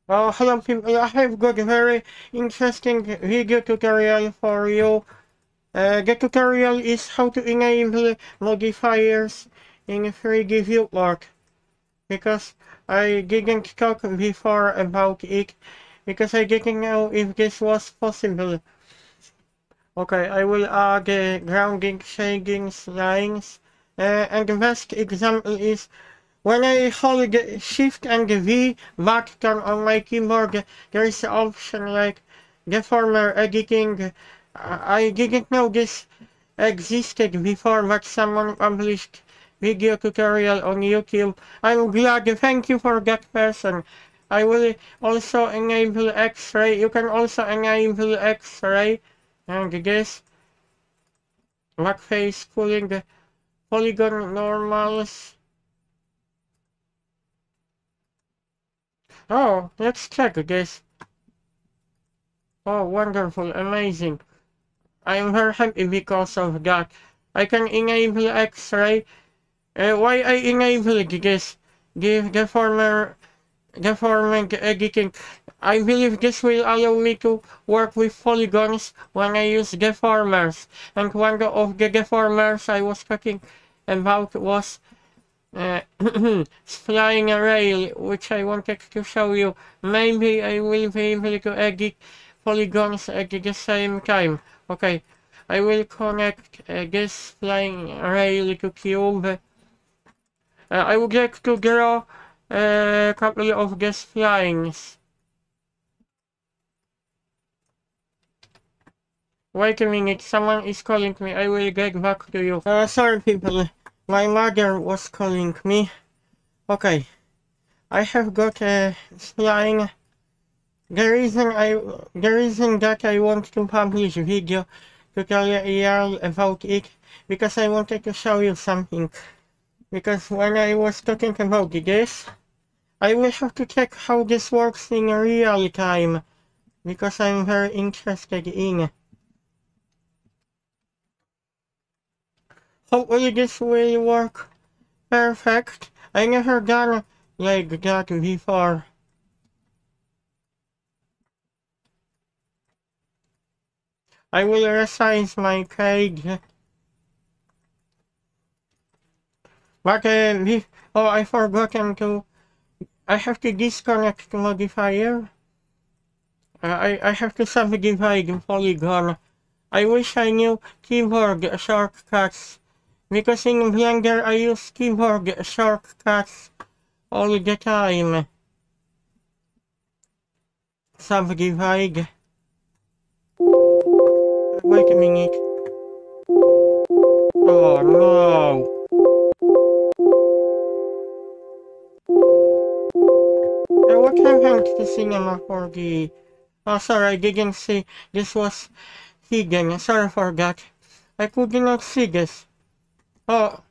Hello people, I have got a very interesting video tutorial for you. The tutorial is how to enable modifiers in 3D viewport, because I didn't talk before about it, because I didn't know if this was possible. Okay, I will add grounding shadings lines, and the best example is when I hold Shift and V button on my keyboard, there is an option like deformer editing. I didn't know this existed before, but someone published video tutorial on YouTube. I'm glad. Thank you for that person. I will also enable X-ray. You can also enable X-ray and this black face cooling the polygon normals. Oh, let's check this. Oh, wonderful, amazing. I am very happy because of that. I can enable X-ray. Why I enabled this? Give deforming editing. I believe this will allow me to work with polygons when I use deformers. And one of the deformers I was talking about was flying a rail, which I wanted to show you. Maybe I will be able to edit polygons at the same time. Okay, I will connect this flying rail to cube. I would like to draw a couple of these flyings. Wait a minute, someone is calling me. I will get back to you. Sorry people, my mother was calling me. Okay, I have got a flying. The reason that I want to publish video tutorial about it, because I wanted to show you something. Because when I was talking about this, I will have to check how this works in real time, because I'm very interested in. Hopefully this will work perfect. I never done like that before. I will resize my page. But oh, I forgotten to. I have to disconnect the modifier. I have to subdivide the polygon. I wish I knew keyboard shortcuts, because in Blender I use keyboard shortcuts all the time. Subdivide. Wait a minute. Oh no. What happened to Cinema 4D? Oh, sorry, I didn't see. This was hidden. Sorry for that. I could not see this. Oh,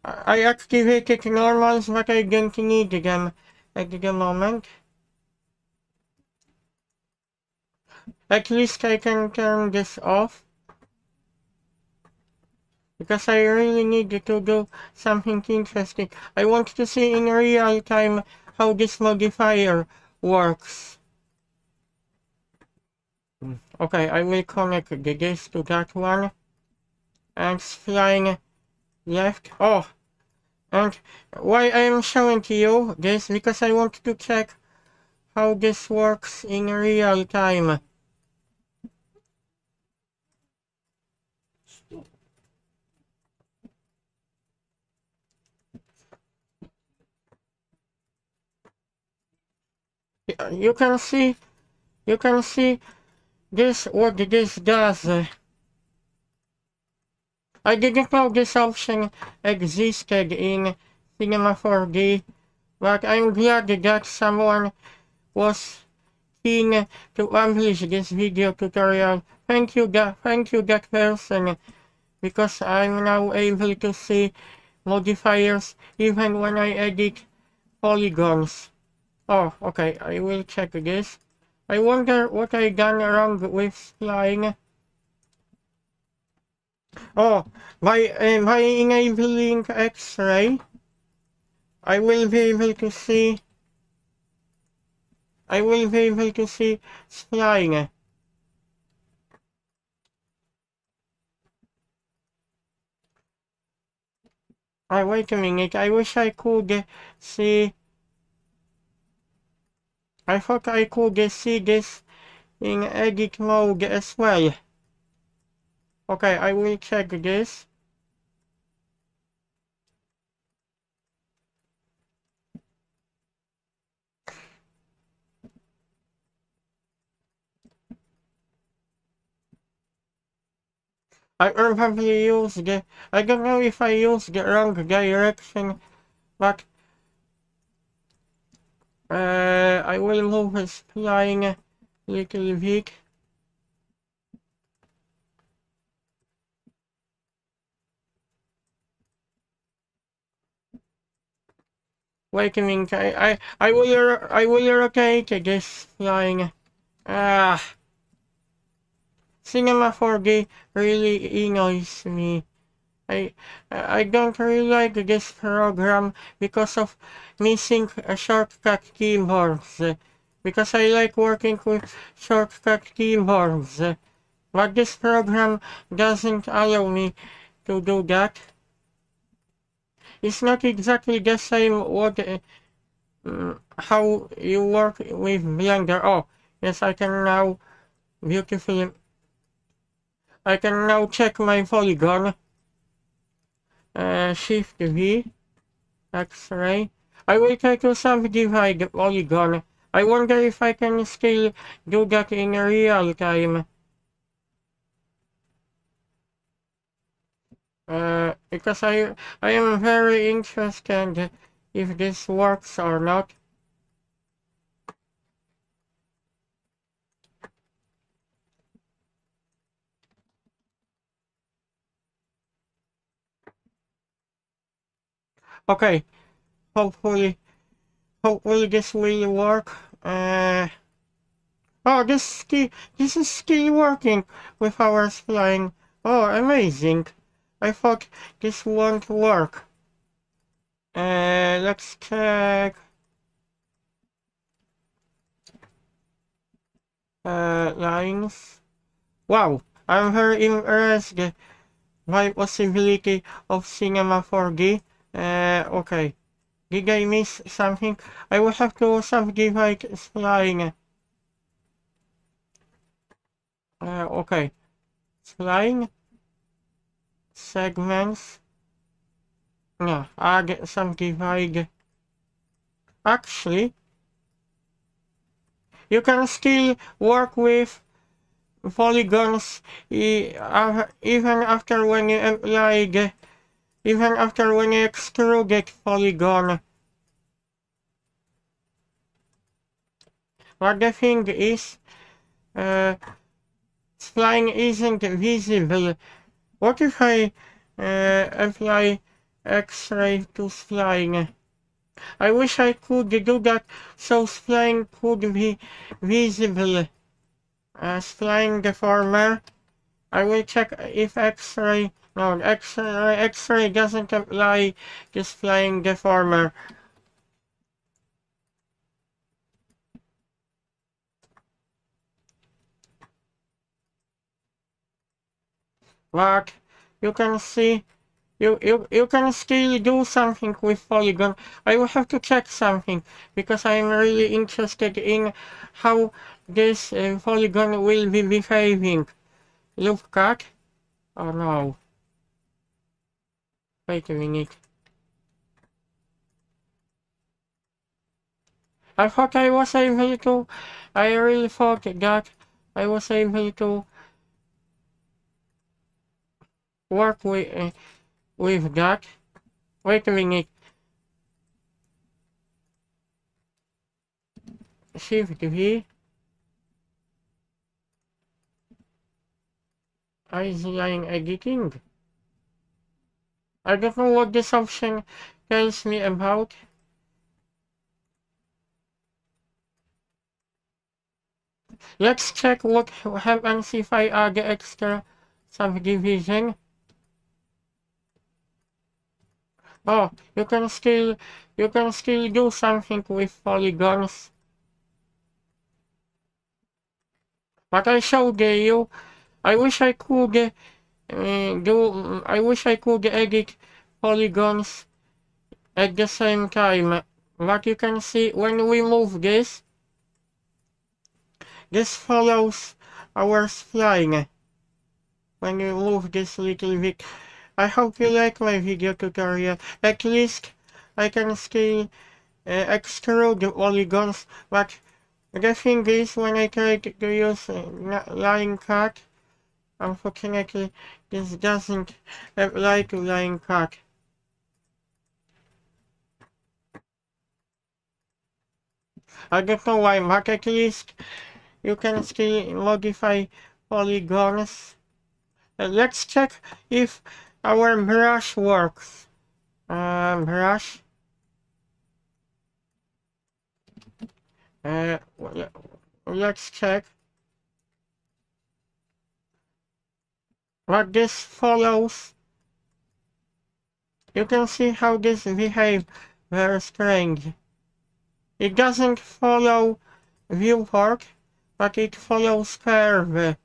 I activated normals, but I didn't need them at the moment. At least I can turn this off, because I really need to do something interesting. I want to see in real time how this modifier works. Okay, I will connect this to that one. And flying left. Oh, and why I am showing to you this, because I want to check how this works in real time. You can see this, what this does. I didn't know this option existed in Cinema 4D, but I'm glad that someone was keen to publish this video tutorial. Thank you that person, because I'm now able to see modifiers even when I edit polygons. Oh, okay, I will check this. I wonder what I done wrong with flying. Oh, by enabling X-ray, I will be able to see I will be able to see flying. Wait a minute, I wish I could see... I thought I could see this in edit mode as well. Okay, I will check this. I probably used the... I don't know if I used the wrong direction, but... I will move his flying a little bit. Wait a minute, I will rotate this flying. Ah, Cinema 4D really annoys me. I I don't really like this program because of missing a shortcut keyboards. Because I like working with shortcut keyboards. But this program doesn't allow me to do that. It's not exactly the same what how you work with Blender. Oh, yes, I can now beautifully. I can now check my polygon. Shift V, X-ray. I will try to subdivide the polygon. I wonder if I can still do that in real time. Because I am very interested if this works or not. Okay, hopefully this will work. Oh, this is still working with our flying. Oh, amazing. I thought this won't work. Let's check. Lines. Wow, I'm very impressed by possibility of Cinema 4D. Okay. Did I miss something? I will have to subdivide flying. Okay. Flying. Segments. No, add subdivide. Actually, you can still work with polygons even after when you apply even after when you extrude that polygon. But the thing is, flying isn't visible. What if I apply X-ray to flying? I wish I could do that so flying could be visible. As flying deformer, I will check if X-ray, no, X-ray doesn't apply this flying deformer. But you can see, you can still do something with polygon. I will have to check something because I'm really interested in how this polygon will be behaving. Loop cut? Oh no. Wait a minute. I thought I was able to, I really thought that I was able to work with that. Wait a minute. Shift V. Line editing. I don't know what this option tells me about. Let's check what happens if I add the extra subdivision. Oh, you can still do something with polygons. But I showed you. I wish I could I wish I could edit polygons at the same time. But you can see when we move this, this follows our spline. When you move this little bit. I hope you like my video tutorial. At least I can still extrude the polygons, but the thing is, when I try to use line cut, unfortunately this doesn't apply to line cut. I don't know why, but at least you can still modify polygons. Let's check if our brush works. Brush. Uh, let's check. What this follows. You can see how this behaves very strange. It doesn't follow viewport, but it follows curve.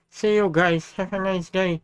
See you guys, have a nice day.